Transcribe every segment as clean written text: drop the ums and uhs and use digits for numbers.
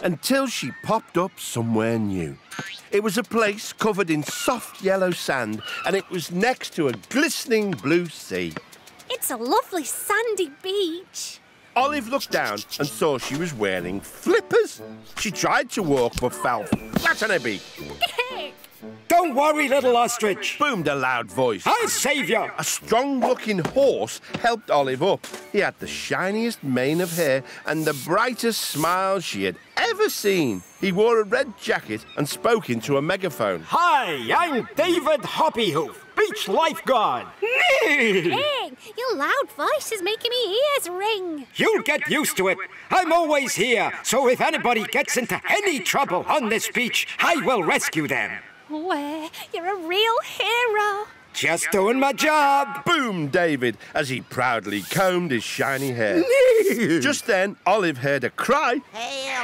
until she popped up somewhere new. It was a place covered in soft yellow sand, and it was next to a glistening blue sea. It's a lovely sandy beach. Olive looked down and saw she was wearing flippers. She tried to walk but fell flat on her beak. Don't worry, little ostrich, boomed a loud voice. I'll save you. A strong-looking horse helped Olive up. He had the shiniest mane of hair and the brightest smile she had ever seen. He wore a red jacket and spoke into a megaphone. Hi, I'm David Hoppyhoof, beach lifeguard. Hey, your loud voice is making me ears ring. You'll get used to it. I'm always here, so if anybody gets into any trouble on this beach, I will rescue them. Well, you're a real hero. Just doing my job, boomed David as he proudly combed his shiny hair. Just then, Olive heard a cry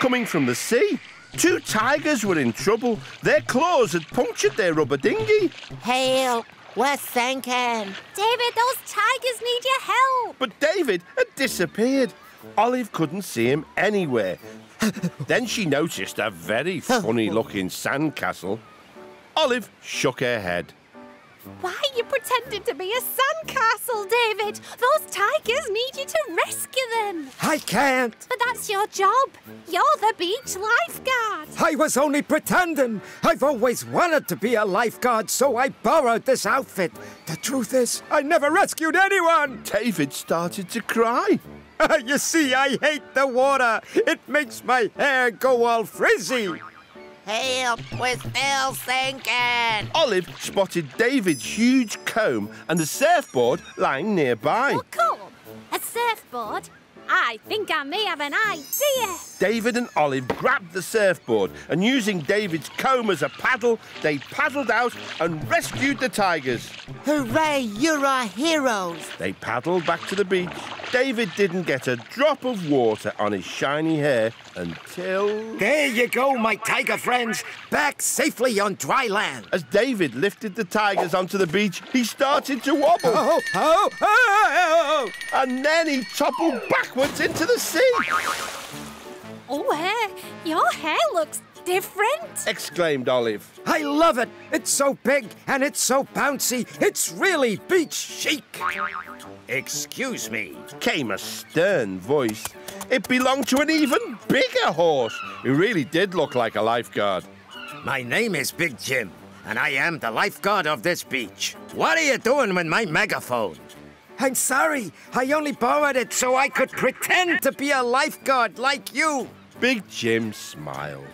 coming from the sea. 2 tigers were in trouble. Their claws had punctured their rubber dinghy. Help! We're sinking. David, those tigers need your help. But David had disappeared. Olive couldn't see him anywhere. Then she noticed a very funny-looking sandcastle. Olive shook her head. Why are you pretending to be a sandcastle, David? Those tigers need you to rescue them. I can't. But that's your job. You're the beach lifeguard. I was only pretending. I've always wanted to be a lifeguard, so I borrowed this outfit. The truth is, I never rescued anyone. David started to cry. You see, I hate the water. It makes my hair go all frizzy. Help! We're still sinking! Olive spotted David's huge comb and a surfboard lying nearby. What comb? A surfboard? I think I may have an idea. David and Olive grabbed the surfboard and using David's comb as a paddle, they paddled out and rescued the tigers. Hooray! You're our heroes! They paddled back to the beach. David didn't get a drop of water on his shiny hair until... There you go, my tiger friends. Back safely on dry land. As David lifted the tigers onto the beach, he started to wobble. And then he toppled backwards into the sea. Oh, your hair looks different, exclaimed Olive. I love it. It's so big and it's so bouncy. It's really beach chic. Excuse me, came a stern voice. It belonged to an even bigger horse. He really did look like a lifeguard. My name is Big Jim, and I am the lifeguard of this beach. What are you doing with my megaphone? I'm sorry. I only borrowed it so I could pretend to be a lifeguard like you. Big Jim smiled.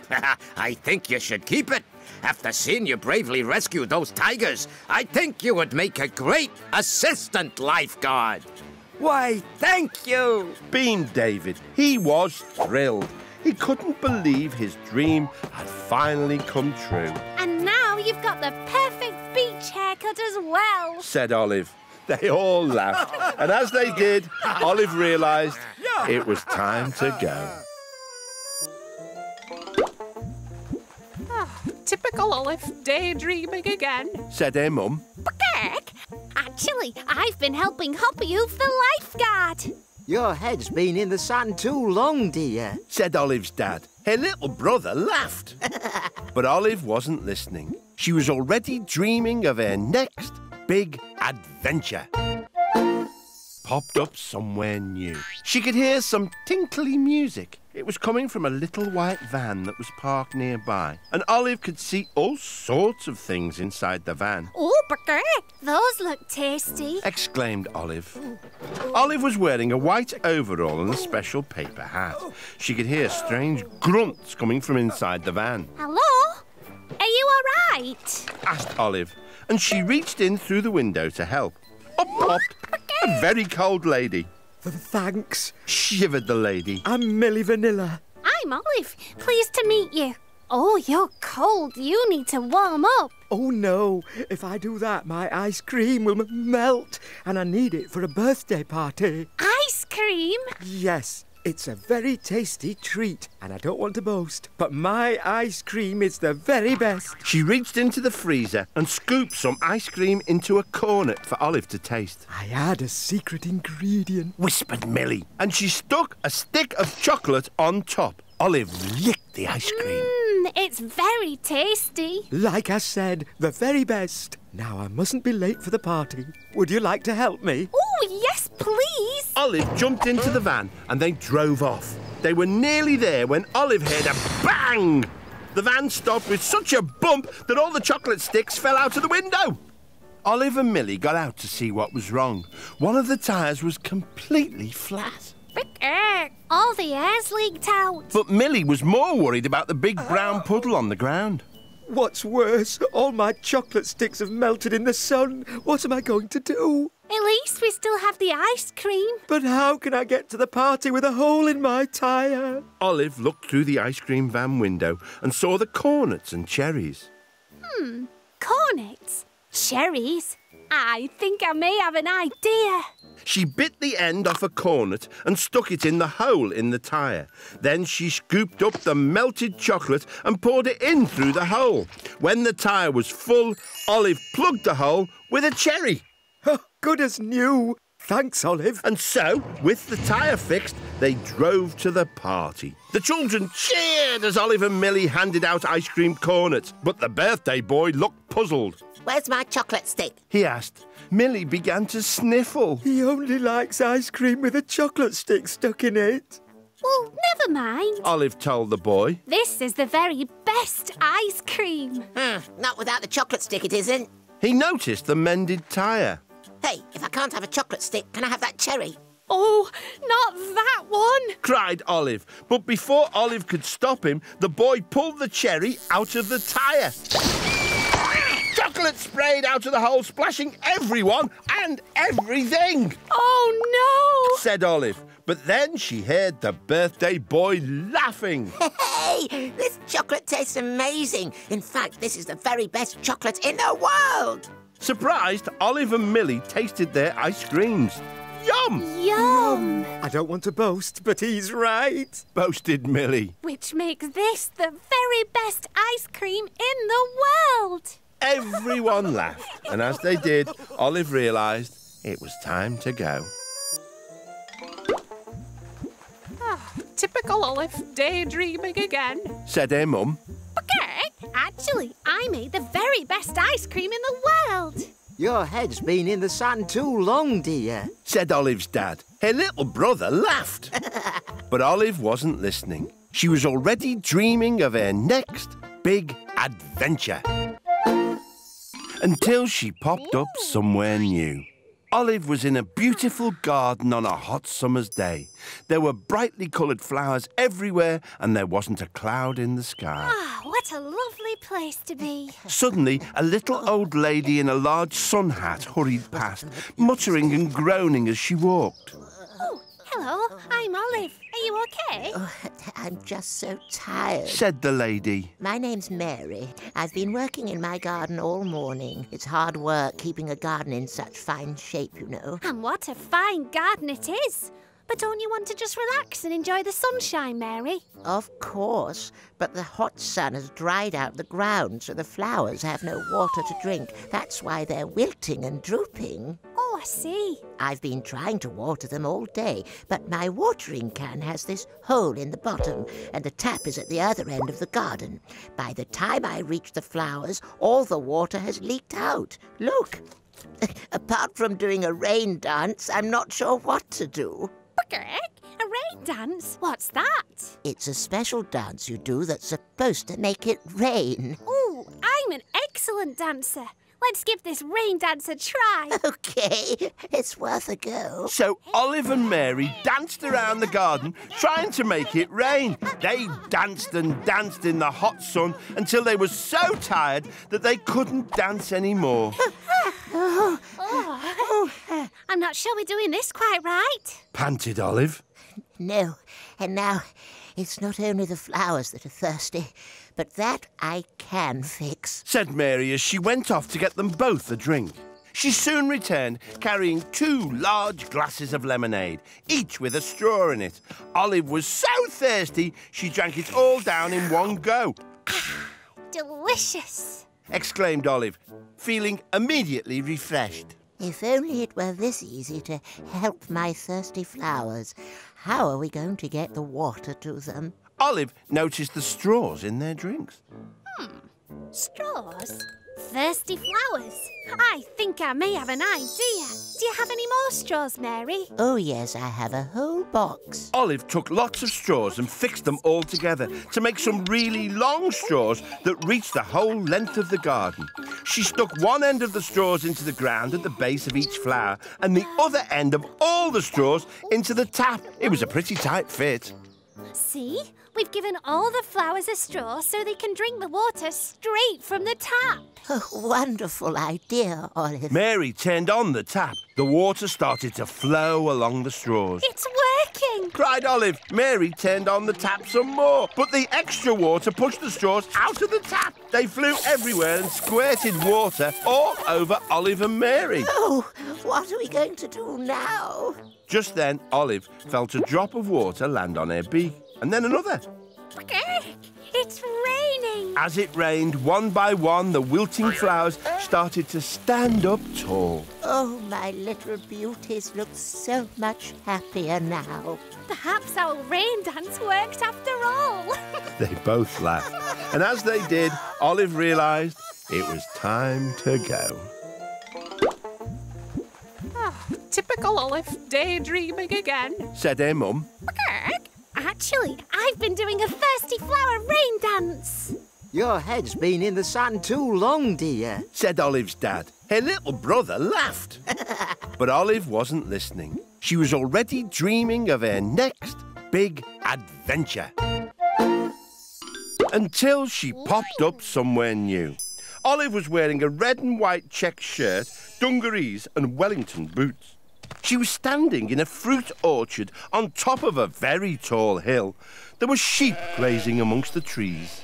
I think you should keep it. After seeing you bravely rescue those tigers, I think you would make a great assistant lifeguard. Why, thank you, beamed David. He was thrilled. He couldn't believe his dream had finally come true. And now you've got the perfect beach haircut as well, said Olive. They all laughed, and as they did, Olive realised it was time to go. Typical Olive, daydreaming again, said her mum. Heck, actually, I've been helping Hoppyhoof the lifeguard. Your head's been in the sand too long, dear, said Olive's dad. Her little brother laughed. But Olive wasn't listening. She was already dreaming of her next big adventure. Popped up somewhere new. She could hear some tinkly music. It was coming from a little white van that was parked nearby, and Olive could see all sorts of things inside the van. Oh, those look tasty, exclaimed Olive. Olive was wearing a white overall and a special paper hat. She could hear strange grunts coming from inside the van. Hello? Are you all right? asked Olive, and she reached in through the window to help. Up popped a very cold lady. Thanks, shivered the lady. I'm Millie Vanilla. I'm Olive. Pleased to meet you. Oh, you're cold. You need to warm up. Oh, no. If I do that, my ice cream will melt, and I need it for a birthday party. Ice cream? Yes. It's a very tasty treat, and I don't want to boast, but my ice cream is the very best. She reached into the freezer and scooped some ice cream into a cornet for Olive to taste. I add a secret ingredient, whispered Millie, and she stuck a stick of chocolate on top. Olive licked the ice cream. It's very tasty. Like I said, the very best. Now I mustn't be late for the party. Would you like to help me? Oh, yes, please. Olive jumped into the van and they drove off. They were nearly there when Olive heard a bang. The van stopped with such a bump that all the chocolate sticks fell out of the window. Olive and Millie got out to see what was wrong. One of the tyres was completely flat. All the air's leaked out. But Millie was more worried about the big brown puddle on the ground. What's worse, all my chocolate sticks have melted in the sun. What am I going to do? At least we still have the ice cream. But how can I get to the party with a hole in my tyre? Olive looked through the ice cream van window and saw the cornets and cherries. Cornets? Cherries? I think I may have an idea. She bit the end off a cornet and stuck it in the hole in the tyre. Then she scooped up the melted chocolate and poured it in through the hole. When the tyre was full, Olive plugged the hole with a cherry. Oh, good as new. Thanks, Olive. And so, with the tyre fixed, they drove to the party. The children cheered as Olive and Millie handed out ice cream cornets, but the birthday boy looked puzzled. Where's my chocolate stick? He asked. Millie began to sniffle. He only likes ice cream with a chocolate stick stuck in it. Well, never mind. Olive told the boy. This is the very best ice cream. Not without the chocolate stick, it isn't. He noticed the mended tyre. Hey, if I can't have a chocolate stick, can I have that cherry? Oh, not that one. Cried Olive. But before Olive could stop him, the boy pulled the cherry out of the tyre. Chocolate sprayed out of the hole, splashing everyone and everything. Oh, no. Said Olive. But then she heard the birthday boy laughing. Hey, this chocolate tastes amazing. In fact, this is the very best chocolate in the world. Surprised, Olive and Millie tasted their ice creams. Yum! Yum. I don't want to boast, but he's right. Boasted Millie. Which makes this the very best ice cream in the world. Everyone laughed, and as they did, Olive realised it was time to go. Typical Olive, daydreaming again. Said her mum. Actually, I made the very best ice cream in the world. Your head's been in the sun too long, dear. Said Olive's dad. Her little brother laughed. But Olive wasn't listening. She was already dreaming of her next big adventure. Until she popped up somewhere new. Olive was in a beautiful garden on a hot summer's day. There were brightly coloured flowers everywhere and there wasn't a cloud in the sky. Ah, what a lovely place to be. Suddenly, a little old lady in a large sun hat hurried past, muttering and groaning as she walked. Oh, hello, I'm Olive. Are you okay? Oh, I'm just so tired. Said the lady. My name's Mary. I've been working in my garden all morning. It's hard work keeping a garden in such fine shape, you know. And what a fine garden it is. But don't you want to just relax and enjoy the sunshine, Mary? Of course, but the hot sun has dried out the ground, so the flowers have no water to drink. That's why they're wilting and drooping. Oh, I see. I've been trying to water them all day, but my watering can has this hole in the bottom, and the tap is at the other end of the garden. By the time I reach the flowers, all the water has leaked out. Look! Apart from doing a rain dance, I'm not sure what to do. A rain dance? What's that? It's a special dance you do that's supposed to make it rain. Oh, I'm an excellent dancer. Let's give this rain dance a try. Okay, it's worth a go. So Olive and Mary danced around the garden, trying to make it rain. They danced and danced in the hot sun until they were so tired that they couldn't dance anymore. I'm not sure we're doing this quite right. Panted Olive. No, and now it's not only the flowers that are thirsty, but that I can fix. Said Mary as she went off to get them both a drink. She soon returned, carrying 2 large glasses of lemonade, each with a straw in it. Olive was so thirsty, she drank it all down in one go. Delicious. Exclaimed Olive, feeling immediately refreshed. If only it were this easy to help my thirsty flowers. How are we going to get the water to them? Olive noticed the straws in their drinks. Straws? Thirsty flowers. I think I may have an idea. Do you have any more straws, Mary? Oh, yes, I have a whole box. Olive took lots of straws and fixed them all together to make some really long straws that reached the whole length of the garden. She stuck one end of the straws into the ground at the base of each flower and the other end of all the straws into the tap. It was a pretty tight fit. See? We've given all the flowers a straw so they can drink the water straight from the tap. Oh, wonderful idea, Olive. Mary turned on the tap. The water started to flow along the straws. It's working! Cried Olive. Mary turned on the tap some more, but the extra water pushed the straws out of the tap. They flew everywhere and squirted water all over Olive and Mary. Oh, what are we going to do now? Just then, Olive felt a drop of water land on her beak, and then another. It's raining! As it rained, one by one, the wilting flowers started to stand up tall. Oh, my little beauties look so much happier now. Perhaps our rain dance worked after all. They both laughed, and as they did, Olive realised it was time to go. Typical Olive, daydreaming again. Said her mum. Actually, I've been doing a thirsty flower rain dance. Your head's been in the sand too long, dear. Said Olive's dad. Her little brother laughed. But Olive wasn't listening. She was already dreaming of her next big adventure. Until she popped up somewhere new. Olive was wearing a red and white check shirt, dungarees and Wellington boots. She was standing in a fruit orchard on top of a very tall hill. There were sheep grazing amongst the trees.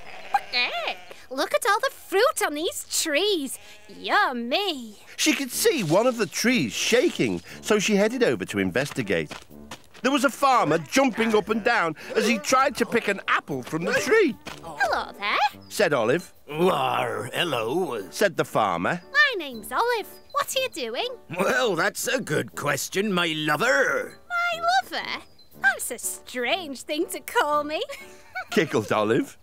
Look at all the fruit on these trees. Yummy. She could see one of the trees shaking, so she headed over to investigate. There was a farmer jumping up and down as he tried to pick an apple from the tree. Hello there. Said Olive. Hello. Said the farmer. My name's Olive. What are you doing? Well, that's a good question, my lover. My lover? That's a strange thing to call me. Giggled Olive.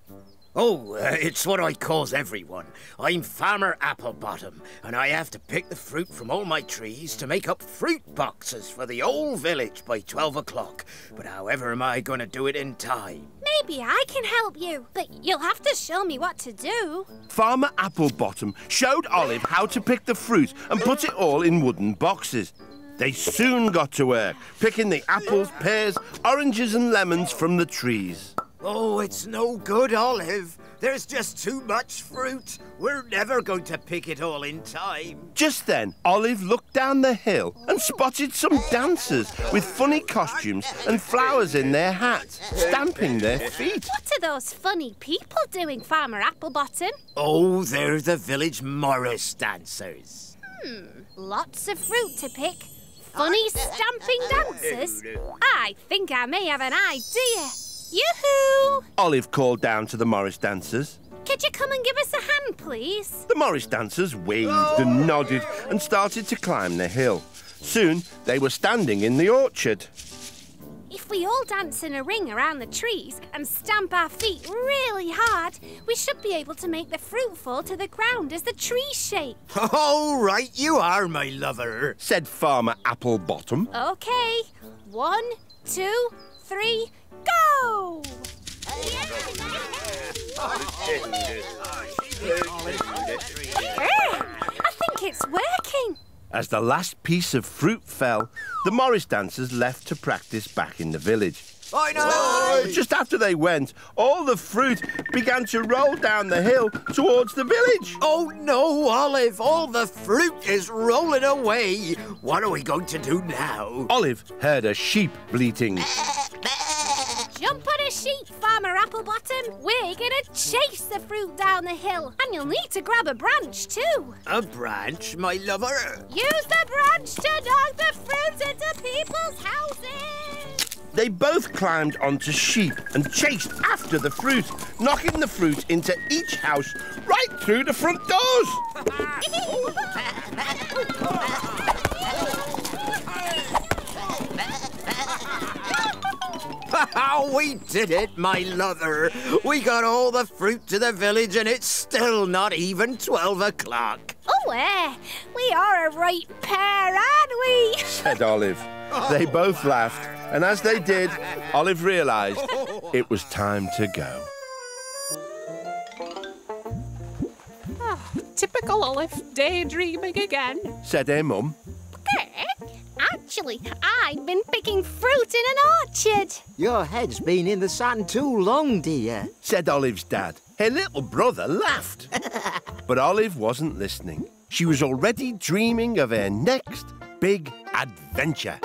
Oh, it's what I calls everyone. I'm Farmer Applebottom, and I have to pick the fruit from all my trees to make up fruit boxes for the whole village by 12 o'clock. But however am I going to do it in time? Maybe I can help you, but you'll have to show me what to do. Farmer Applebottom showed Olive how to pick the fruit and put it all in wooden boxes. They soon got to work, picking the apples, pears, oranges and lemons from the trees. Oh, it's no good, Olive. There's just too much fruit. We're never going to pick it all in time. Just then, Olive looked down the hill and spotted some dancers with funny costumes and flowers in their hats, stamping their feet. What are those funny people doing, Farmer Applebottom? Oh, they're the village Morris dancers. Lots of fruit to pick. Funny stamping dancers. I think I may have an idea. Yoo-hoo! Olive called down to the Morris dancers. Could you come and give us a hand, please? The Morris dancers waved and nodded and started to climb the hill. Soon, they were standing in the orchard. If we all dance in a ring around the trees and stamp our feet really hard, we should be able to make the fruit fall to the ground as the trees shake. Oh, right you are, my lover, said Farmer Applebottom. OK. 1, 2, 3, go! I think it's working. As the last piece of fruit fell, the Morris dancers left to practice back in the village. I know! Just after they went, all the fruit began to roll down the hill towards the village. Oh no, Olive! All the fruit is rolling away. What are we going to do now? Olive heard a sheep bleating. Jump on a sheep, Farmer Applebottom. We're gonna chase the fruit down the hill, and you'll need to grab a branch too. A branch, my lover? Use the branch to knock the fruit into people's houses. They both climbed onto sheep and chased after the fruit, knocking the fruit into each house right through the front doors. We did it, my lover. We got all the fruit to the village and it's still not even 12 o'clock. Oh, we are a right pair, aren't we? Said Olive. They both laughed, and as they did, Olive realised it was time to go. Typical Olive, daydreaming again. Said her mum. Actually, I've been picking fruit in an orchard. Your head's been in the sand too long, dear. Said Olive's dad. Her little brother laughed. But Olive wasn't listening. She was already dreaming of her next big adventure.